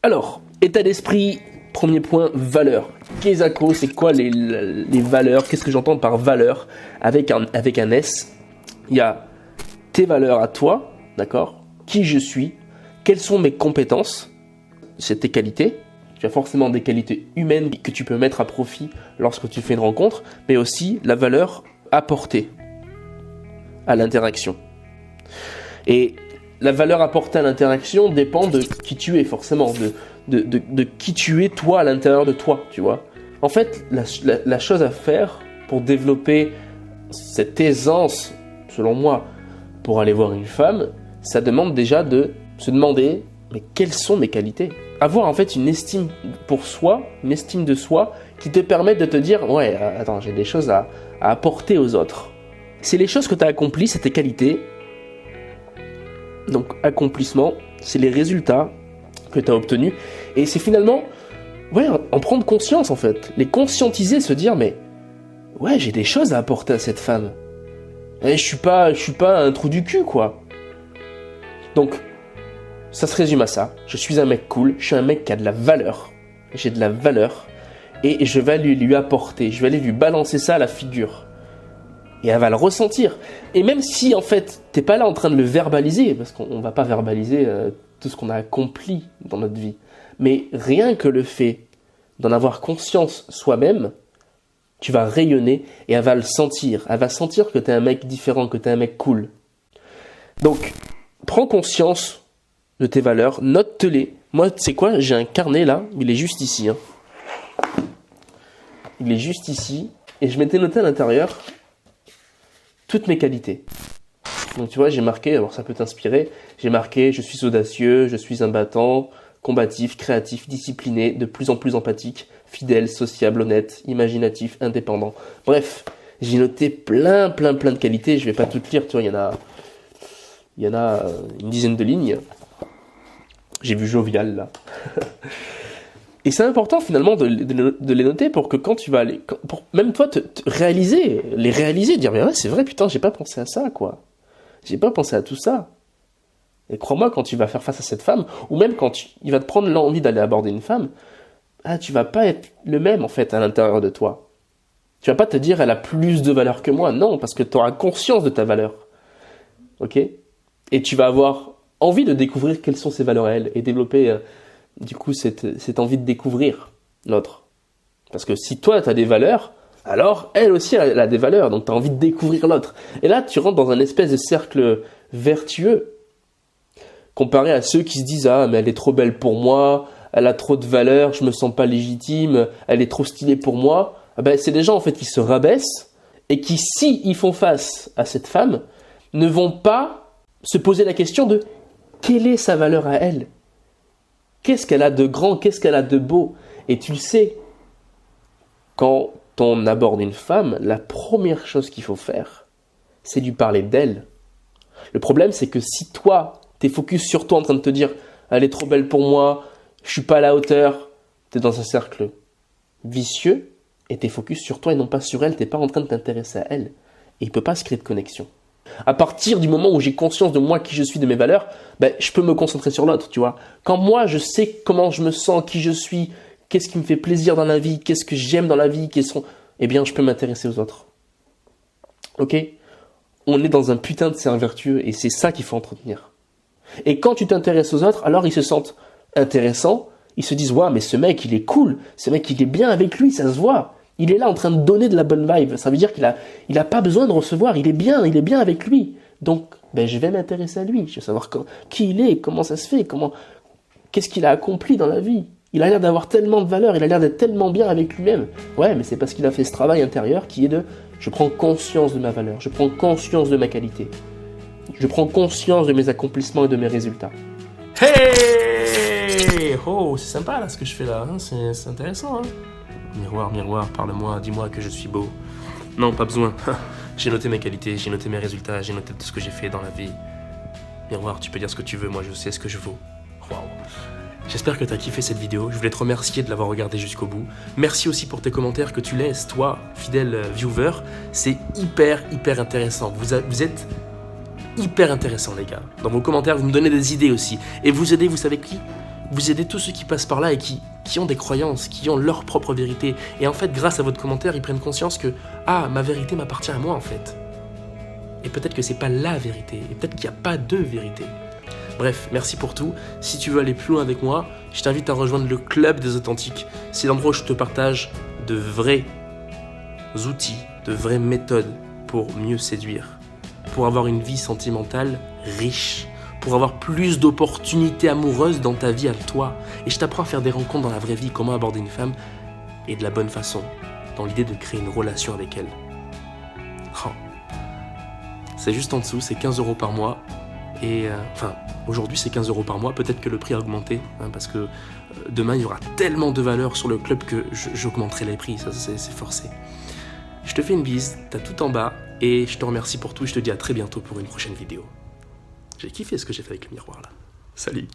Alors, état d'esprit, premier point, valeur. Kezako, c'est quoi les valeurs? Qu'est-ce que j'entends par valeur avec un S? Il y a tes valeurs à toi, d'accord? Qui je suis? Quelles sont mes compétences? C'est tes qualités. Tu as forcément des qualités humaines que tu peux mettre à profit lorsque tu fais une rencontre, mais aussi la valeur apportée à l'interaction. Et la valeur apportée à l'interaction dépend de qui tu es, forcément, de qui tu es toi à l'intérieur de toi, tu vois. En fait, la chose à faire pour développer cette aisance, selon moi, pour aller voir une femme, ça demande déjà de se demander, mais quelles sont mes qualités? Avoir en fait une estime pour soi, une estime de soi, qui te permet de te dire, ouais, attends, j'ai des choses à apporter aux autres. C'est les choses que tu as accomplies, c'est tes qualités. Donc, accomplissement, c'est les résultats que tu as obtenus. Et c'est finalement, ouais, en prendre conscience en fait. Les conscientiser, se dire, mais, ouais, j'ai des choses à apporter à cette femme. Et je suis pas un trou du cul, quoi. Donc, ça se résume à ça. Je suis un mec cool, je suis un mec qui a de la valeur. J'ai de la valeur. Et je vais lui apporter, je vais aller lui balancer ça à la figure. Et elle va le ressentir. Et même si, en fait, t'es pas là en train de le verbaliser, parce qu'on va pas verbaliser tout ce qu'on a accompli dans notre vie, mais rien que le fait d'en avoir conscience soi-même, tu vas rayonner et elle va le sentir. Elle va sentir que t'es un mec différent, que t'es un mec cool. Donc, prends conscience de tes valeurs, note-les. Moi, tu sais quoi, j'ai un carnet là, il est juste ici. Hein. Il est juste ici, et je m'étais noté à l'intérieur toutes mes qualités. Donc tu vois, j'ai marqué, alors ça peut t'inspirer, j'ai marqué, je suis audacieux, je suis un battant, combatif, créatif, discipliné, de plus en plus empathique, fidèle, sociable, honnête, imaginatif, indépendant. Bref, j'ai noté plein de qualités, je vais pas toutes lire, tu vois, il y en a une dizaine de lignes. J'ai vu jovial là. Et c'est important finalement de les noter pour que quand tu vas aller, pour même toi te réaliser, dire mais ouais c'est vrai putain j'ai pas pensé à ça quoi, j'ai pas pensé à tout ça. Et crois-moi quand tu vas faire face à cette femme, ou même quand il va te prendre l'envie d'aller aborder une femme, tu vas pas être le même en fait à l'intérieur de toi. Tu vas pas te dire elle a plus de valeur que moi, non parce que tu auras conscience de ta valeur, ok? Et tu vas avoir envie de découvrir quelles sont ses valeurs à elle et développer du coup cette envie de découvrir l'autre. Parce que si toi tu as des valeurs, alors elle aussi elle a des valeurs, donc tu as envie de découvrir l'autre. Et là tu rentres dans un espèce de cercle vertueux, comparé à ceux qui se disent ah mais elle est trop belle pour moi, elle a trop de valeurs, je me sens pas légitime, elle est trop stylée pour moi. C'est des gens en fait qui se rabaissent et qui si ils font face à cette femme ne vont pas se poser la question de quelle est sa valeur à elle. Qu'est-ce qu'elle a de grand, qu'est-ce qu'elle a de beau? Et tu le sais, quand on aborde une femme, la première chose qu'il faut faire, c'est lui parler d'elle. Le problème, c'est que si toi, t'es focus sur toi en train de te dire « elle est trop belle pour moi, je suis pas à la hauteur », t'es dans un cercle vicieux et t'es focus sur toi et non pas sur elle, t'es pas en train de t'intéresser à elle. Et il peut pas se créer de connexion. À partir du moment où j'ai conscience de moi, qui je suis, de mes valeurs, je peux me concentrer sur l'autre, tu vois. Quand moi, je sais comment je me sens, qui je suis, qu'est-ce qui me fait plaisir dans la vie, qu'est-ce que j'aime dans la vie, eh bien, je peux m'intéresser aux autres. Ok? On est dans un putain de cercle vertueux et c'est ça qu'il faut entretenir. Et quand tu t'intéresses aux autres, alors ils se sentent intéressants, ils se disent « Waouh, mais ce mec, il est cool, ce mec, il est bien avec lui, ça se voit. » Il est là en train de donner de la bonne vibe. Ça veut dire qu'il a pas besoin de recevoir. Il est bien avec lui. Donc, je vais m'intéresser à lui. Je veux savoir qui il est, comment ça se fait, qu'est-ce qu'il a accompli dans la vie. Il a l'air d'avoir tellement de valeur, il a l'air d'être tellement bien avec lui-même. Ouais, mais c'est parce qu'il a fait ce travail intérieur qui est je prends conscience de ma valeur, je prends conscience de ma qualité. Je prends conscience de mes accomplissements et de mes résultats. Hey! Oh, c'est sympa là ce que je fais là, hein, c'est intéressant, hein. Miroir, miroir, parle-moi, dis-moi que je suis beau. Non, pas besoin. J'ai noté mes qualités, j'ai noté mes résultats, j'ai noté tout ce que j'ai fait dans la vie. Miroir, tu peux dire ce que tu veux, moi je sais ce que je vaux. Waouh. J'espère que tu as kiffé cette vidéo, je voulais te remercier de l'avoir regardé jusqu'au bout. Merci aussi pour tes commentaires que tu laisses, toi, fidèle viewer. C'est hyper intéressant. Vous êtes hyper intéressant les gars. Dans vos commentaires, vous me donnez des idées aussi. Et vous aidez, vous savez qui? vous aidez tous ceux qui passent par là et qui ont des croyances, qui ont leur propre vérité. Et en fait, grâce à votre commentaire, ils prennent conscience que « Ah, ma vérité m'appartient à moi en fait. » Et peut-être que c'est pas la vérité, et peut-être qu'il n'y a pas de vérité. Bref, merci pour tout. Si tu veux aller plus loin avec moi, je t'invite à rejoindre le Club des Authentiques. C'est l'endroit où je te partage de vrais outils, de vraies méthodes pour mieux séduire, pour avoir une vie sentimentale riche, pour avoir plus d'opportunités amoureuses dans ta vie à toi. Et je t'apprends à faire des rencontres dans la vraie vie, comment aborder une femme, et de la bonne façon, dans l'idée de créer une relation avec elle. Oh. C'est juste en dessous, c'est 15 € par mois. Et aujourd'hui c'est 15 € par mois, peut-être que le prix a augmenté, hein, parce que demain il y aura tellement de valeur sur le club que j'augmenterai les prix, ça c'est forcé. Je te fais une bise, t'as tout en bas, et je te remercie pour tout, et je te dis à très bientôt pour une prochaine vidéo. J'ai kiffé ce que j'ai fait avec le miroir là. Salut.